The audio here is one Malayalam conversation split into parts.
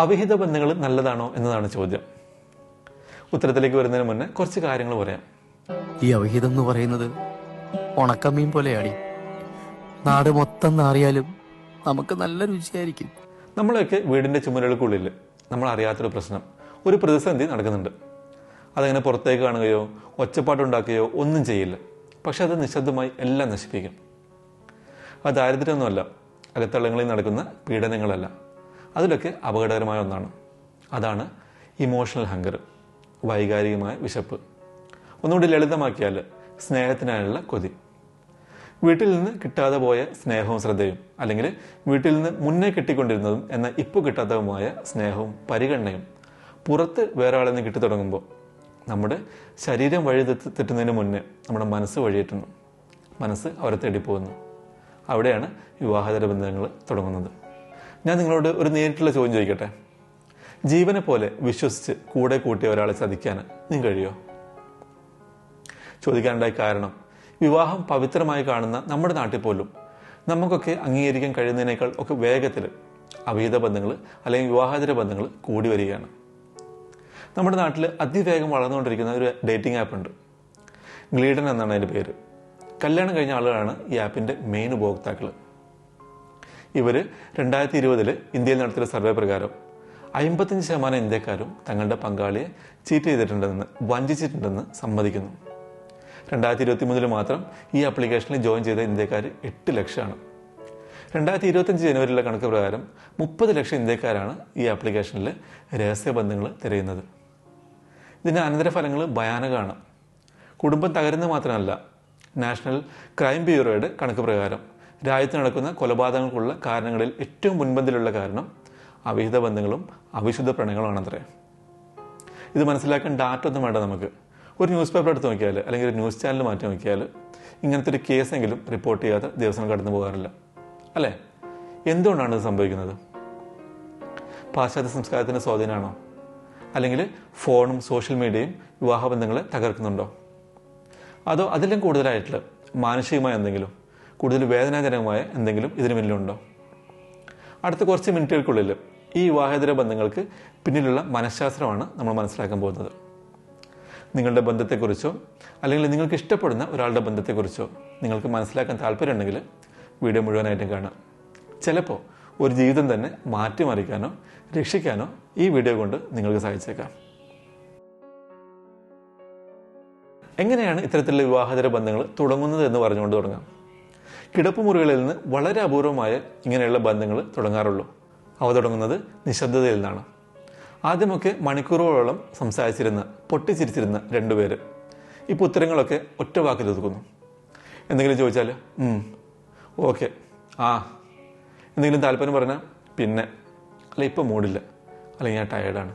അവിഹിത ബന്ധങ്ങൾ നല്ലതാണോ എന്നതാണ് ചോദ്യം. ഉത്തരത്തിലേക്ക് വരുന്നതിന് മുന്നേ കുറച്ച് കാര്യങ്ങൾ പറയാം. ഈ അവിഹിതം എന്ന് പറയുന്നത് ഉണക്കമീൻ പോലെയാടി. നാട് മൊത്തം നാറിയാലും നമുക്ക് നല്ല രുചിയായിരിക്കും. നമ്മളൊക്കെ വീടിൻ്റെ ചുമരുകൾക്കുള്ളിൽ നമ്മൾ അറിയാത്തൊരു പ്രശ്നം, ഒരു പ്രതിസന്ധി നടക്കുന്നുണ്ട്. അതങ്ങനെ പുറത്തേക്ക് കാണുകയോ ഒച്ചപ്പാട്ടുണ്ടാക്കുകയോ ഒന്നും ചെയ്യില്ല. പക്ഷെ അത് നിശബ്ദമായി എല്ലാം നശിപ്പിക്കും. അത് ദാരിദ്ര്യമൊന്നുമല്ല, അകത്തളങ്ങളിൽ നടക്കുന്ന പീഡനങ്ങളല്ല, അതിലൊക്കെ അപകടകരമായ ഒന്നാണ്. അതാണ് ഇമോഷണൽ ഹങ്കർ, വൈകാരികമായ വിശപ്പ്. ഒന്നുകൂടി ലളിതമാക്കിയാൽ സ്നേഹത്തിനായുള്ള കൊതി. വീട്ടിൽ നിന്ന് കിട്ടാതെ പോയ സ്നേഹവും ശ്രദ്ധയും, അല്ലെങ്കിൽ വീട്ടിൽ നിന്ന് മുന്നേ കിട്ടിക്കൊണ്ടിരുന്നതും എന്നാൽ ഇപ്പോൾ കിട്ടാത്തതുമായ സ്നേഹവും പരിഗണനയും പുറത്ത് വേറെ ആളിൽ നിന്ന് കിട്ടി തുടങ്ങുമ്പോൾ നമ്മുടെ ശരീരം വഴി തെറ്റുന്നതിന് മുന്നേ നമ്മുടെ മനസ്സ് വഴിയെത്തുന്നു. മനസ്സ് അവരെ തേടിപ്പോകുന്നു. അവിടെയാണ് വിവാഹേതര ബന്ധങ്ങൾ തുടങ്ങുന്നത്. ഞാൻ നിങ്ങളോട് ഒരു നേരിട്ടുള്ള ചോദ്യം ചോദിക്കട്ടെ. ജീവനെ പോലെ വിശ്വസിച്ച് കൂടെ കൂട്ടിയ ഒരാളെ ചതിക്കാൻ നിങ്ങൾക്ക് കഴിയുമോ? ചോദിക്കാനുണ്ടായ കാരണം, വിവാഹം പവിത്രമായി കാണുന്ന നമ്മുടെ നാട്ടിൽ പോലും നമുക്കൊക്കെ അംഗീകരിക്കാൻ കഴിയുന്നതിനേക്കാൾ ഒക്കെ വേഗത്തിൽ അവിഹിത ബന്ധങ്ങൾ അല്ലെങ്കിൽ വിവാഹേതര ബന്ധങ്ങൾ കൂടി വരികയാണ്. നമ്മുടെ നാട്ടിൽ അതിവേഗം വളർന്നുകൊണ്ടിരിക്കുന്ന ഒരു ഡേറ്റിംഗ് ആപ്പ് ഉണ്ട്. ഗ്ലീഡൻ എന്നാണ് അതിൻ്റെ പേര്. കല്യാണം കഴിഞ്ഞ ആളുകളാണ് ഈ ആപ്പിൻ്റെ മെയിൻ ഉപഭോക്താക്കൾ. ഇവർ 2020 ഇന്ത്യയിൽ നടത്തിയ സർവേ പ്രകാരം 55% ഇന്ത്യക്കാരും തങ്ങളുടെ പങ്കാളിയെ ചീറ്റ് ചെയ്തിട്ടുണ്ടെന്ന്, വഞ്ചിച്ചിട്ടുണ്ടെന്ന് സമ്മതിക്കുന്നു. 2023 മാത്രം ഈ ആപ്ലിക്കേഷനിൽ ജോയിൻ ചെയ്ത ഇന്ത്യക്കാർ 8 ലക്ഷമാണ്. 2025 ജനുവരിയിലെ കണക്ക് പ്രകാരം 30 ലക്ഷം ഇന്ത്യക്കാരാണ് ഈ ആപ്ലിക്കേഷനിൽ രഹസ്യബന്ധങ്ങൾ തിരയുന്നത്. ഇതിൻ്റെ അനന്തരഫലങ്ങൾ ഭയാനകമാണ്. കുടുംബം തകരുന്നത് മാത്രമല്ല, നാഷണൽ ക്രൈം ബ്യൂറോയുടെ കണക്ക് പ്രകാരം രാജ്യത്ത് നടക്കുന്ന കൊലപാതകങ്ങൾക്കുള്ള കാരണങ്ങളിൽ ഏറ്റവും മുൻപന്തിലുള്ള കാരണം അവിഹിത ബന്ധങ്ങളും അവിശുദ്ധ പ്രണയങ്ങളുമാണത്രേ. ഇത് മനസ്സിലാക്കാൻ ഡാറ്റ ഒന്നും വേണ്ട. നമുക്ക് ഒരു ന്യൂസ് പേപ്പർ എടുത്ത് നോക്കിയാൽ അല്ലെങ്കിൽ ഒരു ന്യൂസ് ചാനൽ മാറ്റി നോക്കിയാൽ ഇങ്ങനത്തെ ഒരു കേസെങ്കിലും റിപ്പോർട്ട് ചെയ്യാതെ ദിവസം കടന്നു പോകാറില്ല, അല്ലേ? എന്തുകൊണ്ടാണ് ഇത് സംഭവിക്കുന്നത്? പാശ്ചാത്യ സംസ്കാരത്തിൻ്റെ സ്വാധീനമാണോ? അല്ലെങ്കിൽ ഫോണും സോഷ്യൽ മീഡിയയും വിവാഹബന്ധങ്ങളെ തകർക്കുന്നുണ്ടോ? അതോ അതിലും കൂടുതലായിട്ടുള്ള മാനസികമായ എന്തെങ്കിലും, കൂടുതൽ വേദനാജനകമായ എന്തെങ്കിലും ഇതിന് പിന്നിലുണ്ടോ? അടുത്ത കുറച്ച് മിനിറ്റുകൾക്കുള്ളിൽ ഈ വിവാഹേതര ബന്ധങ്ങൾക്ക് പിന്നിലുള്ള മനഃശാസ്ത്രമാണ് നമ്മൾ മനസ്സിലാക്കാൻ പോകുന്നത്. നിങ്ങളുടെ ബന്ധത്തെക്കുറിച്ചോ അല്ലെങ്കിൽ നിങ്ങൾക്ക് ഇഷ്ടപ്പെടുന്ന ഒരാളുടെ ബന്ധത്തെക്കുറിച്ചോ നിങ്ങൾക്ക് മനസ്സിലാക്കാൻ താല്പര്യമുണ്ടെങ്കിൽ വീഡിയോ മുഴുവനായിട്ടും കാണാം. ചിലപ്പോൾ ഒരു ജീവിതം തന്നെ മാറ്റിമറിക്കാനോ രക്ഷിക്കാനോ ഈ വീഡിയോ കൊണ്ട് നിങ്ങൾക്ക് സാധിച്ചേക്കാം. എങ്ങനെയാണ് ഇത്തരത്തിലുള്ള വിവാഹേതര ബന്ധങ്ങൾ തുടങ്ങുന്നത് എന്ന് പറഞ്ഞുകൊണ്ട് തുടങ്ങാം. കിടപ്പുമുറികളിൽ നിന്ന് വളരെ അപൂർവമായ ഇങ്ങനെയുള്ള ബന്ധങ്ങൾ തുടങ്ങാറുള്ളൂ. അവ തുടങ്ങുന്നത് നിശബ്ദതയിൽ നിന്നാണ്. ആദ്യമൊക്കെ മണിക്കൂറുകളോളം സംസാരിച്ചിരുന്ന, പൊട്ടിച്ചിരിച്ചിരുന്ന രണ്ടുപേര് ഇപ്പോൾ ഉത്തരങ്ങളൊക്കെ ഒറ്റ വാക്കിൽ ഒതുക്കുന്നു. എന്തെങ്കിലും ചോദിച്ചാൽ ഓക്കെ, ആ, എന്തെങ്കിലും താല്പര്യം പറഞ്ഞാൽ പിന്നെ, അല്ല ഇപ്പം മൂടില്ല, അല്ലെങ്കിൽ ഞാൻ ടയേർഡാണ്.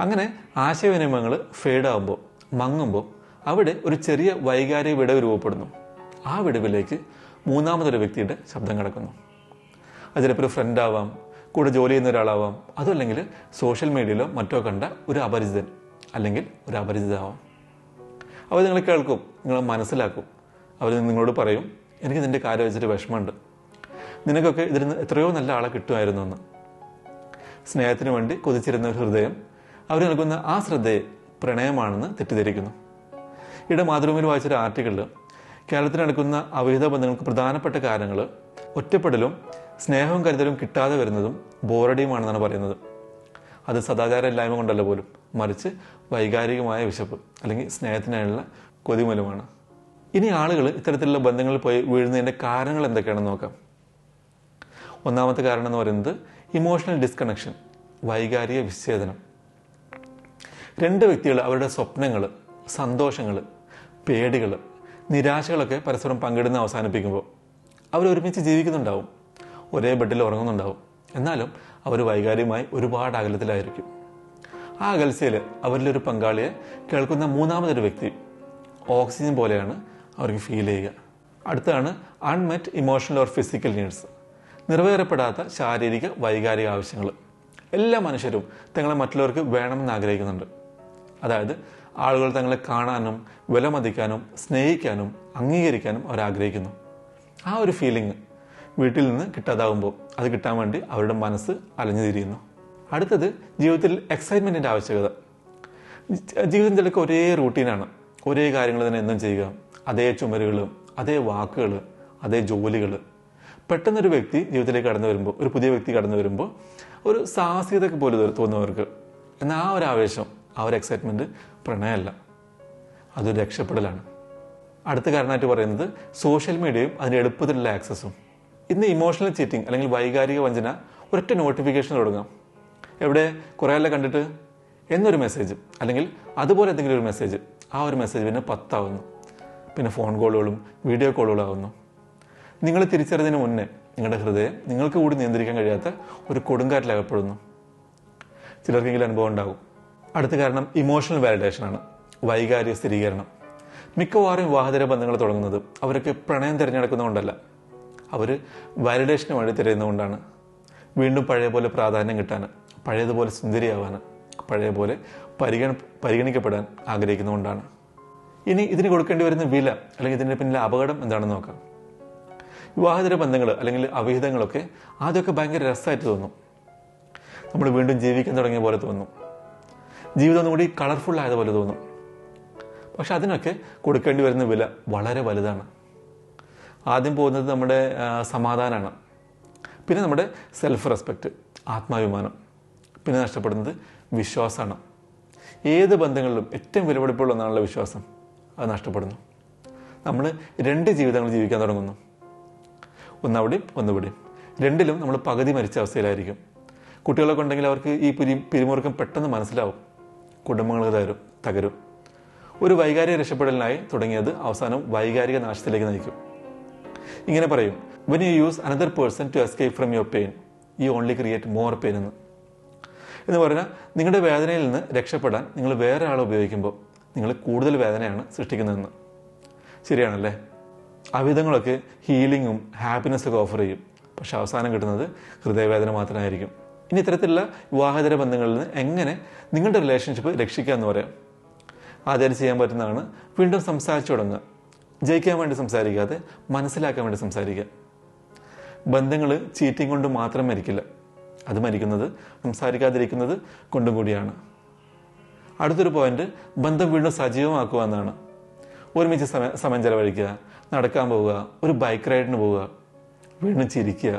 അങ്ങനെ ആശയവിനിമയങ്ങൾ ഫേഡാകുമ്പോൾ, മങ്ങുമ്പോൾ അവിടെ ഒരു ചെറിയ വൈകാരിക വിടവ് രൂപപ്പെടുന്നു. ആ വിടവിലേക്ക് മൂന്നാമതൊരു വ്യക്തിയുടെ ശബ്ദം കിടക്കുന്നു. അത് ചിലപ്പോൾ ഒരു ഫ്രണ്ടാവാം, കൂടെ ജോലി ചെയ്യുന്ന ഒരാളാവാം, അതല്ലെങ്കിൽ സോഷ്യൽ മീഡിയയിലോ മറ്റോ കണ്ട ഒരു അപരിചിതൻ അല്ലെങ്കിൽ ഒരു അപരിചിതമാവാം. അവർ നിങ്ങളെ കേൾക്കും, നിങ്ങളെ മനസ്സിലാക്കും. അവർ നിങ്ങളോട് പറയും, എനിക്ക് നിൻ്റെ കാര്യം വെച്ചിട്ട് വിഷമമുണ്ട്, നിനക്കൊക്കെ ഇതിൽ നിന്ന് എത്രയോ നല്ല ആളെ കിട്ടുമായിരുന്നു എന്ന്. സ്നേഹത്തിന് വേണ്ടി കൊതിച്ചിരുന്ന ഒരു ഹൃദയം അവർ നൽകുന്ന ആ ശ്രദ്ധയെ പ്രണയമാണെന്ന് തെറ്റിദ്ധരിക്കുന്നു. ഇവിടെ മാതൃഭൂമിയിൽ വായിച്ചൊരു ആർട്ടിക്കിളിൽ കേരളത്തിൽ നടക്കുന്ന അവിഹിത ബന്ധങ്ങൾക്ക് പ്രധാനപ്പെട്ട കാരണങ്ങൾ ഒറ്റപ്പെടലും സ്നേഹവും കരുതലും കിട്ടാതെ വരുന്നതും ബോറടിയുമാണെന്നാണ് പറയുന്നത്. അത് സദാചാര ഇല്ലായ്മ കൊണ്ടല്ല പോലും, മറിച്ച് വൈകാരികമായ വിശപ്പ് അല്ലെങ്കിൽ സ്നേഹത്തിനായുള്ള കൊതിമൂലമാണ്. ഇനി ആളുകൾ ഇത്തരത്തിലുള്ള ബന്ധങ്ങളിൽ പോയി വീഴുന്നതിൻ്റെ കാരണങ്ങൾ എന്തൊക്കെയാണെന്ന് നോക്കാം. ഒന്നാമത്തെ കാരണം എന്ന് പറയുന്നത് ഇമോഷണൽ ഡിസ്കണക്ഷൻ, വൈകാരിക വിച്ഛേദനം. രണ്ട് വ്യക്തികൾ അവരുടെ സ്വപ്നങ്ങൾ, സന്തോഷങ്ങൾ, പേടികൾ, നിരാശകളൊക്കെ പരസ്പരം പങ്കിടുന്ന അവസാനിപ്പിക്കുമ്പോൾ അവർ ഒരുമിച്ച് ജീവിക്കുന്നുണ്ടാവും, ഒരേ ബെഡിൽ ഉറങ്ങുന്നുണ്ടാവും. എന്നാലും അവർ വൈകാരികമായി ഒരുപാട് അകലത്തിലായിരിക്കും. ആ അകൽച്ചയിൽ അവരിലൊരു പങ്കാളിയെ കേൾക്കുന്ന മൂന്നാമതൊരു വ്യക്തി ഓക്സിജൻ പോലെയാണ് അവർക്ക് ഫീൽ ചെയ്യുക. അടുത്താണ് അൺമെറ്റ് ഇമോഷണൽ ഓർ ഫിസിക്കൽ നീഡ്സ്, നിറവേറപ്പെടാത്ത ശാരീരിക വൈകാരിക ആവശ്യങ്ങൾ. എല്ലാ മനുഷ്യരും തങ്ങളെ മറ്റുള്ളവർക്ക് വേണമെന്ന് ആഗ്രഹിക്കുന്നുണ്ട്. അതായത് ആളുകൾ തങ്ങളെ കാണാനും വിലമതിക്കാനും സ്നേഹിക്കാനും അംഗീകരിക്കാനും അവർ ആഗ്രഹിക്കുന്നു. ആ ഒരു ഫീലിംഗ് വീട്ടിൽ നിന്ന് കിട്ടാതാവുമ്പോൾ അത് കിട്ടാൻ വേണ്ടി അവരുടെ മനസ്സ് അലഞ്ഞു തിരിയുന്നു. അടുത്തത് ജീവിതത്തിൽ എക്സൈറ്റ്മെൻറ്റിൻ്റെ ആവശ്യകത. ജീവിതം ചിലർക്ക് ഒരേ റൂട്ടീനാണ്, ഒരേ കാര്യങ്ങൾ തന്നെ എന്നും ചെയ്യുക, അതേ ചുമരുകൾ, അതേ വാക്കുകൾ, അതേ ജോലികൾ. പെട്ടെന്നൊരു വ്യക്തി ജീവിതത്തിലേക്ക് കടന്നു വരുമ്പോൾ, ഒരു പുതിയ വ്യക്തി കടന്നു വരുമ്പോൾ ഒരു സാഹസികതയൊക്കെ പോലെ തോന്നുന്നവർക്ക്. എന്നാൽ ആ ഒരു ആവേശം, ആ ഒരു എക്സൈറ്റ്മെൻറ്റ് പ്രണയമല്ല, അതൊരു രക്ഷപ്പെടലാണ്. അടുത്ത കാരണമായിട്ട് പറയുന്നത് സോഷ്യൽ മീഡിയയും അതിൻ്റെ എളുപ്പത്തിലുള്ള ആക്സസും. ഇന്ന് ഇമോഷണൽ ചീറ്റിംഗ് അല്ലെങ്കിൽ വൈകാരിക വഞ്ചന ഒരൊറ്റ നോട്ടിഫിക്കേഷൻ തുടങ്ങാം. എവിടെ കുറേ എല്ലാം കണ്ടിട്ട് എന്നൊരു മെസ്സേജ്, അല്ലെങ്കിൽ അതുപോലെ എന്തെങ്കിലും ഒരു മെസ്സേജ്. ആ ഒരു മെസ്സേജ് പിന്നെ 10 ആവുന്നു. പിന്നെ ഫോൺ കോളുകളും വീഡിയോ കോളുകളും ആവുന്നു. നിങ്ങൾ തിരിച്ചറിഞ്ഞതിന് മുന്നേ നിങ്ങളുടെ ഹൃദയം നിങ്ങൾക്ക് കൂടി നിയന്ത്രിക്കാൻ കഴിയാത്ത ഒരു കൊടുങ്കാറ്റിലകപ്പെടുന്നു. ചിലർക്കെങ്കിലും അനുഭവം ഉണ്ടാകും. അടുത്ത കാരണം ഇമോഷണൽ വാലിഡേഷനാണ്, വൈകാരിക സ്ഥിരീകരണം. മിക്കവാറും വിവാഹേതര ബന്ധങ്ങൾ തുടങ്ങുന്നത് അവരൊക്കെ പ്രണയം തിരഞ്ഞെടുക്കുന്നതുകൊണ്ടല്ല, അവർ വാലിഡേഷന് വേണ്ടി തിരയുന്നതുകൊണ്ടാണ്. വീണ്ടും പഴയ പോലെ പ്രാധാന്യം കിട്ടാൻ, പഴയതുപോലെ സുന്ദരിയാവാൻ, പഴയ പോലെ പരിഗണിക്കപ്പെടാൻ ആഗ്രഹിക്കുന്നതുകൊണ്ടാണ്. ഇനി ഇതിന് കൊടുക്കേണ്ടി വരുന്ന വില അല്ലെങ്കിൽ ഇതിൻ്റെ പിന്നിലെ അപകടം എന്താണെന്ന് നോക്കാം. വിവാഹേതര ബന്ധങ്ങൾ അല്ലെങ്കിൽ അവിഹിതങ്ങളൊക്കെ ആദ്യമൊക്കെ ഭയങ്കര രസമായിട്ട് തോന്നും. നമ്മൾ വീണ്ടും ജീവിക്കാൻ തുടങ്ങിയ പോലെ തോന്നും. ജീവിതം ഒന്നുകൂടി കളർഫുൾ ആയതുപോലെ തോന്നും. പക്ഷെ അതിനൊക്കെ കൊടുക്കേണ്ടി വരുന്ന വില വളരെ വലുതാണ്. ആദ്യം പോകുന്നത് നമ്മുടെ സമാധാനമാണ്, പിന്നെ നമ്മുടെ സെൽഫ് റെസ്പെക്റ്റ്, ആത്മാഭിമാനം, പിന്നെ നഷ്ടപ്പെടുന്നത് വിശ്വാസമാണ്. ഏത് ബന്ധങ്ങളിലും ഏറ്റവും വിലപിടിപ്പുള്ള ഒന്നാണുള്ള വിശ്വാസം, അത് നഷ്ടപ്പെടുന്നു. നമ്മൾ 2 ജീവിതങ്ങൾ ജീവിക്കാൻ തുടങ്ങുന്നു, ഒന്നവിടെയും ഒന്നിവിടെയും. രണ്ടിലും നമ്മൾ പകുതി മരിച്ച അവസ്ഥയിലായിരിക്കും. കുട്ടികളൊക്കെ ഉണ്ടെങ്കിൽ അവർക്ക് ഈ പിരിമുറുക്കം പെട്ടെന്ന് മനസ്സിലാവും. കുടുംബങ്ങൾ തകരും. ഒരു വൈകാരിക രക്ഷപ്പെടലിനായി തുടങ്ങിയത് അവസാനം വൈകാരിക നാശത്തിലേക്ക് നയിക്കും. ഇങ്ങനെ പറയും, when you use another person to escape from your pain, you only create more pain എന്ന് പറഞ്ഞാൽ നിങ്ങളുടെ വേദനയിൽ നിന്ന് രക്ഷപ്പെടാൻ നിങ്ങൾ വേറെ ആളെ ഉപയോഗിക്കുമ്പോൾ നിങ്ങൾ കൂടുതൽ വേദനയാണ് സൃഷ്ടിക്കുന്നതെന്ന്. ശരിയാണല്ലേ? അവിധങ്ങളൊക്കെ ഹീലിങ്ങും ഹാപ്പിനെസ്സൊക്കെ ഓഫർ ചെയ്യും, പക്ഷെ അവസാനം കിട്ടുന്നത് ഹൃദയവേദന മാത്രമായിരിക്കും. ഇനി ഇത്തരത്തിലുള്ള വിവാഹേതര ബന്ധങ്ങളിൽ നിന്ന് എങ്ങനെ നിങ്ങളുടെ റിലേഷൻഷിപ്പ് രക്ഷിക്കുക എന്ന് പറയാം. ആദ്യം ചെയ്യാൻ പറ്റുന്നതാണ് വീണ്ടും സംസാരിച്ചു തുടങ്ങുക. ജയിക്കാൻ വേണ്ടി സംസാരിക്കാതെ മനസ്സിലാക്കാൻ വേണ്ടി സംസാരിക്കുക. ബന്ധങ്ങൾ ചീറ്റിംഗ് കൊണ്ട് മാത്രം മരിക്കില്ല, അത് മരിക്കുന്നത് സംസാരിക്കാതിരിക്കുന്നത് കൊണ്ടും കൂടിയാണ്. അടുത്തൊരു പോയിന്റ് ബന്ധം വീണ്ടും സജീവമാക്കുക എന്നാണ്. ഒരുമിച്ച് സമയം ചെലവഴിക്കുക, നടക്കാൻ പോവുക, ഒരു ബൈക്ക് റൈഡിന് പോവുക, വീണ്ടും ചിരിക്കുക.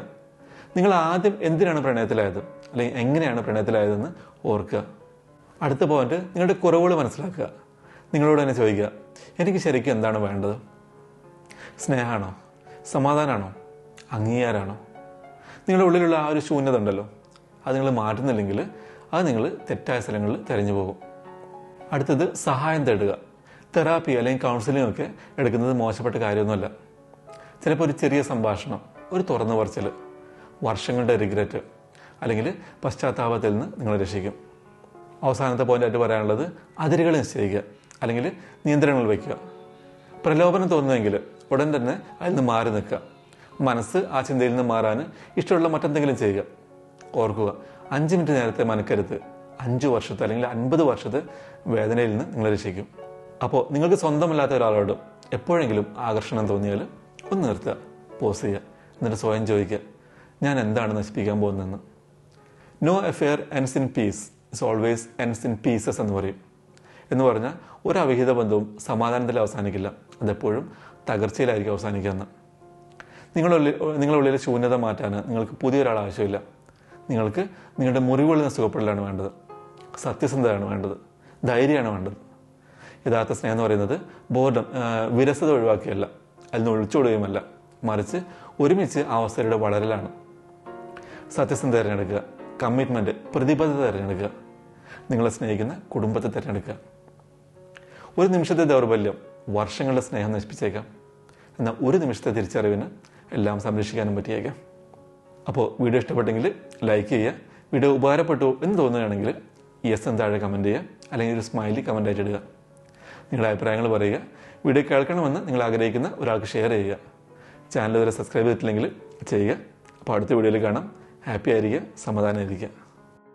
നിങ്ങൾ ആദ്യം എന്തിനാണ് പ്രണയത്തിലായത് അല്ലെങ്കിൽ എങ്ങനെയാണ് പ്രണയത്തിലായതെന്ന് ഓർക്കുക. അടുത്ത പോയിന്റ് നിങ്ങളുടെ കുറവുകൾ മനസ്സിലാക്കുക. നിങ്ങളോട് തന്നെ ചോദിക്കുക, എനിക്ക് ശരിക്കും എന്താണ് വേണ്ടത്? സ്നേഹമാണോ? സമാധാനമാണോ? അംഗീകാരമാണോ? നിങ്ങളുടെ ഉള്ളിലുള്ള ആ ഒരു ശൂന്യത ഉണ്ടല്ലോ, അത് നിങ്ങൾ മാറ്റുന്നില്ലെങ്കിൽ അത് നിങ്ങൾ തെറ്റായ സ്ഥലങ്ങളിൽ തിരഞ്ഞു പോകും. അടുത്തത് സഹായം തേടുക. തെറാപ്പി അല്ലെങ്കിൽ കൗൺസിലിംഗ് ഒക്കെ എടുക്കുന്നത് മോശപ്പെട്ട കാര്യമൊന്നുമല്ല. ചിലപ്പോൾ ഒരു ചെറിയ സംഭാഷണം, ഒരു തുറന്നു പറച്ചിൽ, വർഷങ്ങളുടെ റിഗ്രറ്റ് അല്ലെങ്കിൽ പശ്ചാത്താപത്തിൽ നിന്ന് നിങ്ങളെ രക്ഷിക്കും. അവസാനത്തെ പോയിന്റായിട്ട് പറയാനുള്ളത് അതിരുകൾ നിശ്ചയിക്കുക അല്ലെങ്കിൽ നിയന്ത്രണങ്ങൾ വയ്ക്കുക. പ്രലോഭനം തോന്നുമെങ്കിൽ ഉടൻ തന്നെ അതിൽ നിന്ന് മാറി നിൽക്കുക. മനസ്സ് ആ ചിന്തയിൽ നിന്ന് മാറാൻ ഇഷ്ടമുള്ള മറ്റെന്തെങ്കിലും ചെയ്യുക. ഓർക്കുക, 5 മിനിറ്റ് നേരത്തെ മനക്കരുത്ത് 5 വർഷത്തെ അല്ലെങ്കിൽ 50 വർഷത്തെ വേദനയിൽ നിന്ന് നിങ്ങളെ രക്ഷിക്കും. അപ്പോൾ നിങ്ങൾക്ക് സ്വന്തമല്ലാത്ത ഒരാളോട് എപ്പോഴെങ്കിലും ആകർഷണം തോന്നിയാൽ ഒന്ന് നിർത്തുക, പോസ് ചെയ്യുക, എന്നിട്ട് സ്വയം ചോദിക്കുക, ഞാൻ എന്താണ് നശിപ്പിക്കാൻ പോകുന്നതെന്ന്. No affair ends in peace, it's always ends in pieces എന്ന് പറയും. എന്ന് പറഞ്ഞാൽ ഒരു അവിഹിത ബന്ധവും സമാധാനത്തിൽ അവസാനിക്കില്ല, അതെപ്പോഴും തകർച്ചയിലായിരിക്കും അവസാനിക്കുക. നിങ്ങളുടെ ഉള്ളിലെ ശൂന്യത മാറ്റാൻ നിങ്ങൾക്ക് പുതിയൊരാൾ ആവശ്യമില്ല. നിങ്ങൾക്ക് നിങ്ങളുടെ മുറിവുകളിൽ നിന്ന് സുഖപ്പെടലാണ് വേണ്ടത്, സത്യസന്ധതയാണ് വേണ്ടത്, ധൈര്യമാണ് വേണ്ടത്. യഥാർത്ഥ സ്നേഹം എന്ന് പറയുന്നത് വിരസത ഒഴിവാക്കിയല്ല, അതിൽ നിന്ന് ഒളിച്ചോടുകയുമല്ല, മറിച്ച് ഒരുമിച്ച് ആ അവസ്ഥയുടെ വളരലാണ്. സത്യസന്ധത തിരഞ്ഞെടുക്കുക, കമ്മിറ്റ്മെൻറ്റ്, പ്രതിബദ്ധത തിരഞ്ഞെടുക്കുക, നിങ്ങളെ സ്നേഹിക്കുന്ന കുടുംബത്തെ തിരഞ്ഞെടുക്കുക. ഒരു നിമിഷത്തെ ദൗർബല്യം വർഷങ്ങളുടെ സ്നേഹം നശിപ്പിച്ചേക്കാം, എന്നാൽ ഒരു നിമിഷത്തെ തിരിച്ചറിവിന് എല്ലാം സംരക്ഷിക്കാനും പറ്റിയേക്കാം. അപ്പോൾ വീഡിയോ ഇഷ്ടപ്പെട്ടെങ്കിൽ ലൈക്ക് ചെയ്യുക. വീഡിയോ ഉപകാരപ്പെട്ടു എന്ന് തോന്നുകയാണെങ്കിൽ യെസ് എന്ന് താഴെ കമൻറ്റ് ചെയ്യുക, അല്ലെങ്കിൽ ഒരു സ്മൈലി കമൻറ്റായിട്ട് ഇടുക. നിങ്ങളുടെ അഭിപ്രായങ്ങൾ പറയുക. വീഡിയോ കേൾക്കണമെന്ന് നിങ്ങൾ ആഗ്രഹിക്കുന്ന ഒരാൾക്ക് ഷെയർ ചെയ്യുക. ചാനൽ ഇതുവരെ സബ്സ്ക്രൈബ് ചെയ്തിട്ടില്ലെങ്കിൽ ചെയ്യുക. അപ്പോൾ അടുത്ത വീഡിയോയിൽ കാണാം. ഹാപ്പി ആയിരിക്കുക, സമാധാനമായിരിക്കുക.